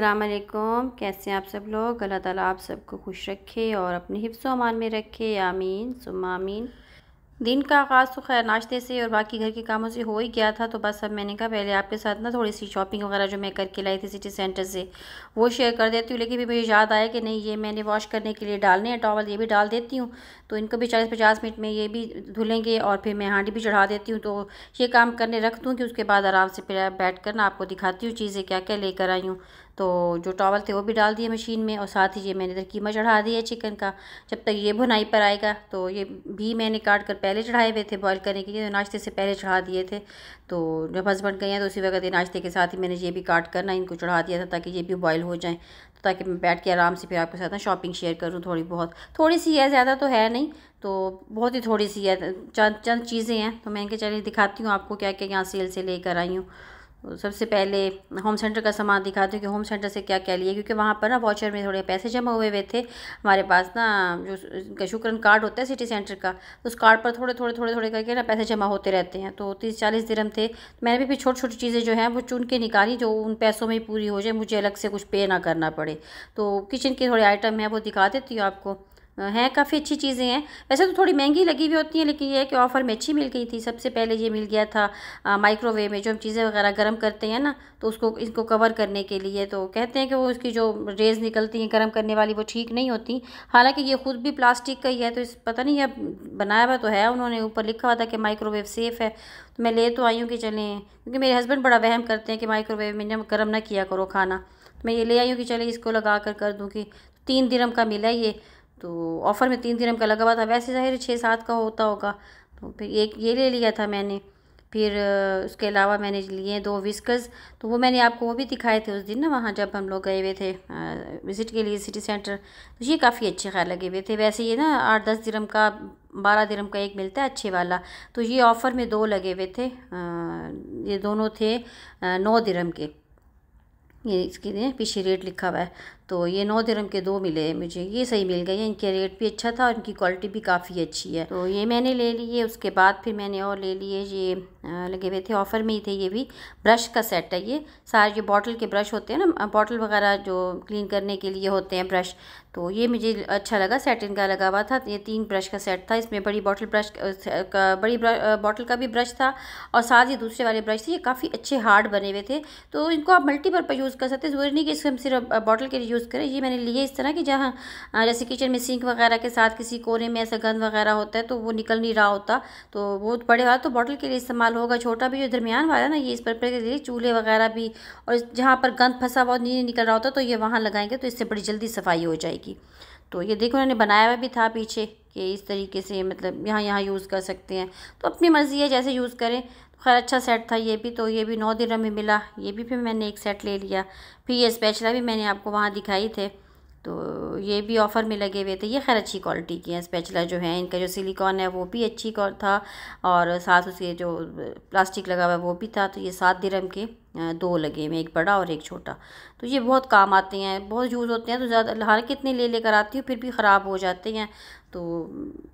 अस्सलामुअलैकुम। कैसे हैं आप सब लोग। अल्लाह ताला आप सबको खुश रखे और अपने हिफ्ज़ व अमान में रखे, आमीन सुम्मा आमीन। दिन का आगाज़ तो खैर नाश्ते से और बाकी घर के कामों से हो ही गया था, तो बस अब मैंने कहा पहले आपके साथ ना थोड़ी सी शॉपिंग वगैरह जो मैं करके लाई थी सिटी सेंटर से वो शेयर कर देती हूँ। लेकिन फिर मुझे याद आया कि नहीं, ये मैंने वॉश करने के लिए डालने हैं टॉवल, ये भी डाल देती हूँ, तो इनको भी 40-50 मिनट में ये भी धुलेंगे और फिर मैं हांडी भी चढ़ा देती हूँ। तो ये काम करने रख दूँ कि उसके बाद आराम से फिर बैठ कर ना आपको दिखाती हूँ चीज़ें क्या क्या लेकर आई हूँ। तो जो टॉवल थे वो भी डाल दिए मशीन में और साथ ही ये मैंने इधर कीमा चढ़ा दिया चिकन का। जब तक ये भुनाई पर आएगा तो ये भी मैंने काट कर पहले चढ़ाए हुए थे बॉईल करने के लिए, तो नाश्ते से पहले चढ़ा दिए थे। तो जब हस्बैंड गए हैं तो उसी वक्त नाश्ते के साथ ही मैंने ये भी काट कर ना इनको चढ़ा दिया था ताकि ये भी बॉईल हो जाएँ, तो ताकि मैं बैठ के आराम से फिर आपके साथ ना शॉपिंग शेयर करूँ। थोड़ी सी है, ज़्यादा तो है नहीं, तो बहुत ही थोड़ी सी है, चंद चीज़ें हैं। तो मैं इनके चलिए दिखाती हूँ आपको क्या क्या यहाँ सेल से लेकर आई हूँ। तो सबसे पहले होम सेंटर का सामान दिखाती हूँ कि होम सेंटर से क्या क्या लिए, क्योंकि वहाँ पर ना वाउचर में थोड़े पैसे जमा हुए थे हमारे पास ना, जो इनका शुक्रन कार्ड होता है सिटी सेंटर का, तो उस कार्ड पर थोड़े करके ना पैसे जमा होते रहते हैं। तो 30-40 दिरहम थे। मैंने भी फिर छोटी छोटी चीज़ें जो हैं वो चुन के निकाली जो उन पैसों में ही पूरी हो जाए, मुझे अलग से कुछ पे ना करना पड़े। तो किचन के थोड़े आइटम हैं वो दिखा देती हूँ आपको। हैं काफ़ी अच्छी चीज़ें हैं, वैसे तो थोड़ी महंगी लगी हुई होती हैं, लेकिन ये है कि ऑफ़र में अच्छी मिल गई थी। सबसे पहले ये मिल गया था माइक्रोवेव में जो हम चीज़ें वगैरह गर्म करते हैं ना, तो उसको इसको कवर करने के लिए। तो कहते हैं कि वो उसकी जो रेज़ निकलती हैं गर्म करने वाली वो ठीक नहीं होती। हालांकि ये खुद भी प्लास्टिक का ही है, तो इस पता नहीं अब बनाया हुआ तो है, उन्होंने ऊपर लिखा हुआ था कि माइक्रोवेव सेफ़ है। तो मैं ले तो आई हूँ कि चलें, क्योंकि मेरे हस्बैंड बड़ा वहम करते हैं कि माइक्रोवेव में गर्म ना किया करो खाना। तो मैं ये ले आई हूँ कि चले इसको लगा कर दूँ कि 3 दिरहम का मिला ये, तो ऑफ़र में 3 दिरहम का लगा हुआ था, वैसे ज़ाहिर 6-7 का होता होगा। तो फिर एक ये ले लिया था मैंने। फिर उसके अलावा मैंने लिए 2 विस्कर्स, तो वो मैंने आपको वो भी दिखाए थे उस दिन ना, वहाँ जब हम लोग गए हुए थे विज़िट के लिए सिटी सेंटर। तो ये काफ़ी अच्छे खैर लगे हुए थे। वैसे ये ना 8-10 दिरहम का, 12 दिरहम का एक मिलता है अच्छे वाला, तो ये ऑफ़र में 2 लगे हुए थे। ये दोनों थे 9 दिरहम के। ये इसके पीछे रेट लिखा हुआ है, तो ये 9 दिरहम के 2 मिले मुझे, ये सही मिल गए हैं। इनके रेट भी अच्छा था और इनकी क्वालिटी भी काफ़ी अच्छी है, तो ये मैंने ले लिए। उसके बाद फिर मैंने और ले लिए, ये लगे हुए थे ऑफ़र में ही थे। ये भी ब्रश का सेट है, ये सारे जो बॉटल के ब्रश होते हैं ना, बॉटल वगैरह जो क्लीन करने के लिए होते हैं ब्रश, तो ये मुझे अच्छा लगा। सेट इनका लगा हुआ था, ये 3 ब्रश का सेट था। इसमें बड़ी बॉटल बॉटल का भी ब्रश था और साथ ही दूसरे वाले ब्रश थे। ये काफ़ी अच्छे हार्ड बने हुए थे, तो इनको आप मल्टीपर्पज़ यूज़ कर सकते हैं, ज़रूरी नहीं कि इसको हम सिर्फ बॉटल के लिए यूज़ करें। ये मैंने लिए इस तरह कि जहाँ जैसे किचन में सिंक वगैरह के साथ किसी कोने में ऐसा गंद वगैरह होता है तो वो निकल नहीं रहा होता, तो वो बड़े वाला तो बॉटल के लिए इस्तेमाल होगा, छोटा भी जो दरमियान वाला ना ये इस पर के लिए चूल्हे वगैरह भी, और जहाँ पर गंद फंसा हुआ नहीं निकल रहा होता तो ये वहाँ लगाएंगे, तो इससे बड़ी जल्दी सफाई हो जाएगी। तो ये देखो उन्होंने बनाया हुआ भी था पीछे कि इस तरीके से मतलब यहाँ यूज़ कर सकते हैं, तो अपनी मर्ज़ी है जैसे यूज़ करें। तो खैर अच्छा सेट था ये भी, तो ये भी 9 दिरहम में मिला, ये भी फिर मैंने एक सेट ले लिया। फिर ये स्पैचुला भी मैंने आपको वहाँ दिखाई थे, तो ये भी ऑफ़र में लगे हुए थे। ये खैर अच्छी क्वालिटी की है स्पैचुला जो है, इनका जो सिलिकॉन है वो भी अच्छी था और साथ उसके जो प्लास्टिक लगा हुआ है वो भी था। तो ये 7 दिरहम के 2 लगे हुए, एक बड़ा और एक छोटा। तो ये बहुत काम आते हैं, बहुत यूज़ होते हैं। तो ज़्यादा हर कितने लेकर आती हूँ फिर भी ख़राब हो जाते हैं, तो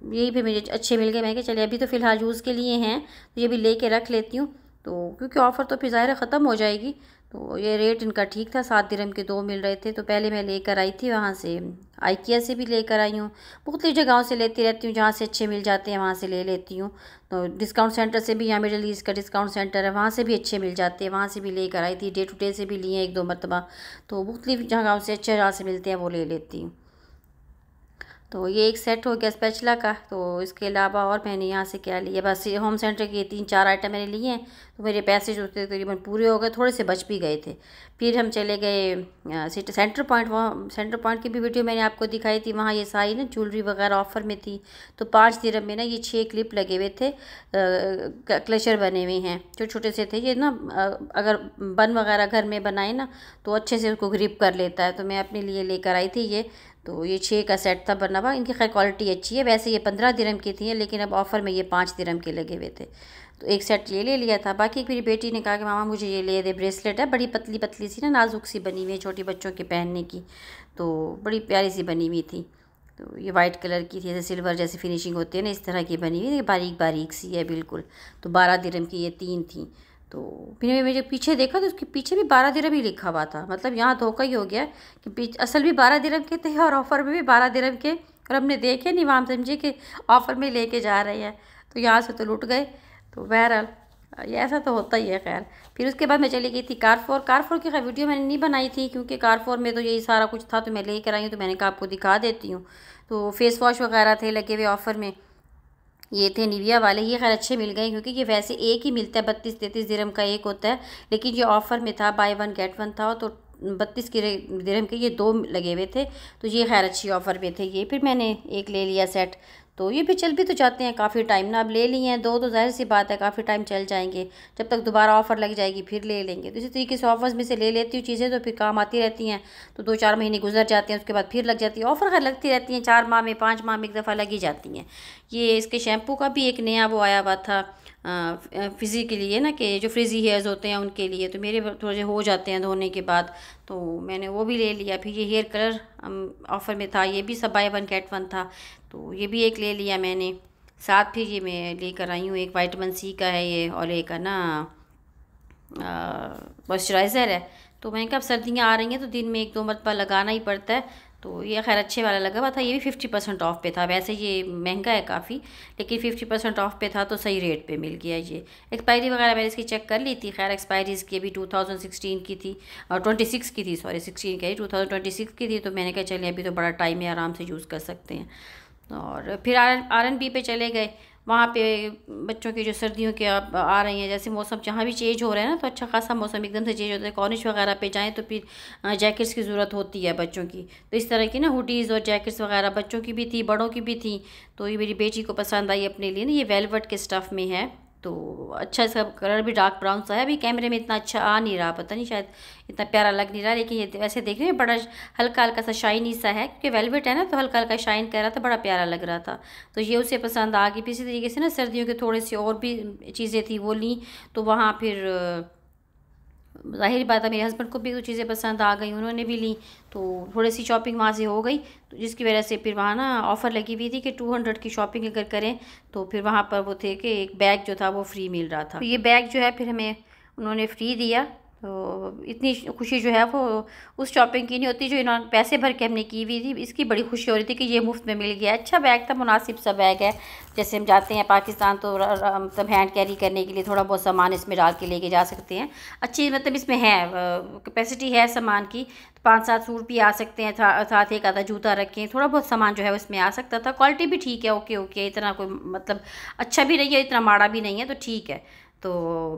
यही भी मुझे अच्छे मिल गए। मैं कि चलिए अभी तो फ़िलहाल यूज़ के लिए हैं, तो ये भी ले कर रख लेती हूँ, तो क्योंकि ऑफ़र तो फिर ज़ाहिर ख़त्म हो जाएगी। तो ये रेट इनका ठीक था, 7 दिरहम के 2 मिल रहे थे। तो पहले मैं लेकर आई थी वहाँ से, आइकिया से भी लेकर आई हूँ। बहुत सी जगहों से लेती रहती हूँ, जहाँ से अच्छे मिल जाते हैं वहाँ से ले लेती हूँ। तो डिस्काउंट सेंटर से भी, यहाँ मिडल ईस्ट का डिस्काउंट सेंटर है, वहाँ से भी अच्छे मिल जाते हैं, वहाँ से भी लेकर आई थी। डे टू डे से भी लिए 1-2 मरतबा, तो मुख्तलिफ जगहों से अच्छे जहाँ से मिलते हैं वो ले लेती हूँ। तो ये एक सेट हो गया स्पैचुला का। तो इसके अलावा और मैंने यहाँ से क्या लिया, बस ये होम सेंटर के 3-4 आइटम मैंने लिए हैं। तो मेरे पैसे जो थे तकरीबन पूरे हो गए, थोड़े से बच भी गए थे। फिर हम चले गए सिटी सेंटर पॉइंट। वहाँ सेंटर पॉइंट की भी वीडियो मैंने आपको दिखाई थी, वहाँ ये सारी ना ज्वेलरी वगैरह ऑफ़र में थी। तो 5 दिरहम में ना ये 6 क्लिप लगे हुए थे, क्लचर बने हुए हैं, छोटे छोटे से थे ये ना। अगर बन वगैरह घर में बनाए ना तो अच्छे से उसको ग्रिप कर लेता है, तो मैं अपने लिए लेकर आई थी ये। तो ये 6 का सेट था बना हुआ, इनकी खैर क्वालिटी अच्छी है। वैसे ये 15 दिरहम की थी, लेकिन अब ऑफ़र में ये 5 दिरहम के लगे हुए थे, तो एक सेट ये ले लिया था। बाकी मेरी बेटी ने कहा कि मामा मुझे ये ले दे, ब्रेसलेट है बड़ी पतली पतली सी ना, नाजुक सी बनी हुई है, छोटी बच्चों के पहनने की, तो बड़ी प्यारी सी बनी हुई थी। तो ये वाइट कलर की थी, जैसे सिल्वर जैसी फिनिशिंग होती है ना, इस तरह की बनी हुई, बारीक बारीक सी है बिल्कुल। तो 12 दिरहम की ये 3 थी। तो फिर मैं जब पीछे देखा तो उसके पीछे भी 12 दिरहम ही लिखा हुआ था। मतलब यहाँ धोखा ही हो गया कि असल भी 12 दिरहम के थे और ऑफ़र में भी 12 दिरहम के, और हमने देखे नहीं, वहाँ समझे कि ऑफ़र में लेके जा रहे हैं, तो यहाँ से तो लुट गए। तो बहरहाल ये ऐसा तो होता ही है। खैर फिर उसके बाद मैं चली गई थी कारफोर। कारफोर की खैर वीडियो मैंने नहीं बनाई थी क्योंकि कारफोर में तो यही सारा कुछ था, तो मैं लेकर आई हूँ, तो मैंने कहा आपको दिखा देती हूँ। तो फेस वॉश वगैरह थे लगे हुए ऑफ़र में, ये थे निविया वाले, ये खैर अच्छे मिल गए क्योंकि ये वैसे एक ही मिलता है, 32-33 दिरहम का एक होता है, लेकिन ये ऑफ़र में था, बाय वन गेट वन था, तो 32 दिरहम के ये 2 लगे हुए थे, तो ये खैर अच्छी ऑफ़र में थे ये। फिर मैंने एक ले लिया सेट, तो ये भी चल भी तो जाते हैं काफ़ी टाइम ना, अब ले लिए हैं 2 तो ज़ाहिर सी बात है काफ़ी टाइम चल जाएंगे, जब तक दोबारा ऑफ़र लग जाएगी फिर ले लेंगे। तो इसी तरीके से ऑफ़र्स में से ले लेती हूँ चीज़ें, तो फिर काम आती रहती हैं, तो 2-4 महीने गुजर जाते हैं, उसके बाद फिर लग जाती है ऑफ़र। खैर लगती रहती हैं, 4 माह में 5 माह में एक दफ़ा लगी जाती हैं। ये इसके शैम्पू का भी एक नया वो आया हुआ था फिज़ी के लिए ना, कि जो फ्रिज़ी हेयर्स होते हैं उनके लिए, तो मेरे थोड़े हो जाते हैं धोने के बाद, तो मैंने वो भी ले लिया। फिर ये हेयर कलर ऑफ़र में था, ये भी सब बाय वन गेट वन था, तो ये भी एक ले लिया मैंने साथ। फिर ये मैं लेकर आई हूँ एक विटामिन सी का है ये, और एक है ना मॉइस्चराइज़र है। तो मैंने कहा अब सर्दियाँ आ रही हैं तो दिन में 1-2 मरतबा लगाना ही पड़ता है, तो ये खैर अच्छे वाला लगा हुआ था। ये भी 50% ऑफ पे था, वैसे ये महंगा है काफ़ी, लेकिन 50% ऑफ पे था तो सही रेट पे मिल गया। ये एक्सपायरी वगैरह मैंने इसकी चेक कर ली थी, खैर एक्सपायरी इसकी अभी 2016 की थी, और 26 की थी, सॉरी 16 की 2026 की थी, तो मैंने कहा चलिए अभी तो बड़ा टाइम है, आराम से यूज़ कर सकते हैं। और फिर R&B पे चले गए, वहाँ पे बच्चों की जो सर्दियों के अब आ रही हैं, जैसे मौसम जहाँ भी चेंज हो रहा है ना, तो अच्छा खासा मौसम एकदम से चेंज होता है। कॉलेज वगैरह पे जाएं तो फिर जैकेट्स की ज़रूरत होती है बच्चों की, तो इस तरह की ना हुडीज़ और जैकेट्स वगैरह बच्चों की भी थी, बड़ों की भी थी। तो ये मेरी बेटी को पसंद आई अपने लिए ना, ये वेलवेट के स्टफ़ में है, तो अच्छा इसका कलर भी डार्क ब्राउन सा है। अभी कैमरे में इतना अच्छा आ नहीं रहा, पता नहीं शायद इतना प्यारा लग नहीं रहा, लेकिन ये वैसे देखने में बड़ा हल्का हल्का सा शाइनी सा है, क्योंकि वेलवेट है ना, तो हल्का हल्का शाइन कर रहा था, बड़ा प्यारा लग रहा था, तो ये उसे पसंद आ गई। इसी तरीके से ना सर्दियों के थोड़े से और भी चीज़ें थी वो ली, तो वहाँ फिर ज़ाहिर बात है मेरे हस्बैंड को भी कुछ चीज़ें पसंद आ गई, उन्होंने भी ली, तो थोड़ी सी शॉपिंग वहाँ से हो गई, तो जिसकी वजह से फिर वहाँ ना ऑफ़र लगी हुई थी कि 200 की शॉपिंग अगर करें तो फिर वहाँ पर वो थे कि एक बैग जो था वो फ्री मिल रहा था। तो ये बैग जो है फिर हमें उन्होंने फ्री दिया, तो इतनी खुशी जो है वो उस शॉपिंग की नहीं होती जो इन्होंने पैसे भर के हमने की हुई थी, इसकी बड़ी खुशी हो रही थी कि ये मुफ्त में मिल गया। अच्छा बैग था, मुनासिब सा बैग है, जैसे हम जाते हैं पाकिस्तान तो मतलब हैंड कैरी करने के लिए थोड़ा बहुत सामान इसमें डाल के लेके जा सकते हैं। अच्छी मतलब इसमें है कैपेसिटी है सामान की, तो 5-7 सूट भी आ सकते हैं, साथ एक आधा जूता रखें, थोड़ा बहुत सामान जो है उसमें आ सकता था। क्वालिटी भी ठीक है, ओके ओके, इतना कोई मतलब अच्छा भी नहीं है, इतना माड़ा भी नहीं है, तो ठीक है। तो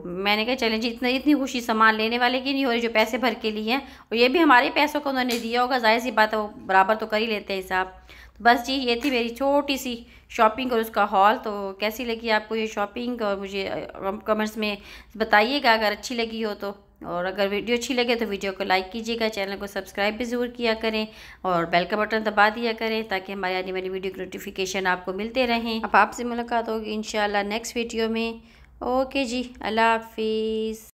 मैंने कहा चलें जी, इतनी खुशी सामान लेने वाले की नहीं हो रही जो पैसे भर के लिए हैं, और ये भी हमारे पैसों को उन्होंने दिया होगा, जाहिर सी बात है वो बराबर तो कर ही लेते हैं हिसाब। तो बस जी ये थी मेरी छोटी सी शॉपिंग और उसका हॉल। तो कैसी लगी आपको ये शॉपिंग, और मुझे कमेंट्स में बताइएगा अगर अच्छी लगी हो तो, और अगर वीडियो अच्छी लगे तो वीडियो को लाइक कीजिएगा, चैनल को सब्सक्राइब भी ज़रूर किया करें, और बेल का बटन दबा दिया करें ताकि हमारी आने वाली वीडियो की नोटिफिकेशन आपको मिलते रहें। अब आपसे मुलाकात होगी इंशाल्लाह नेक्स्ट वीडियो में। ओके जी, अल्लाह हाफिज़।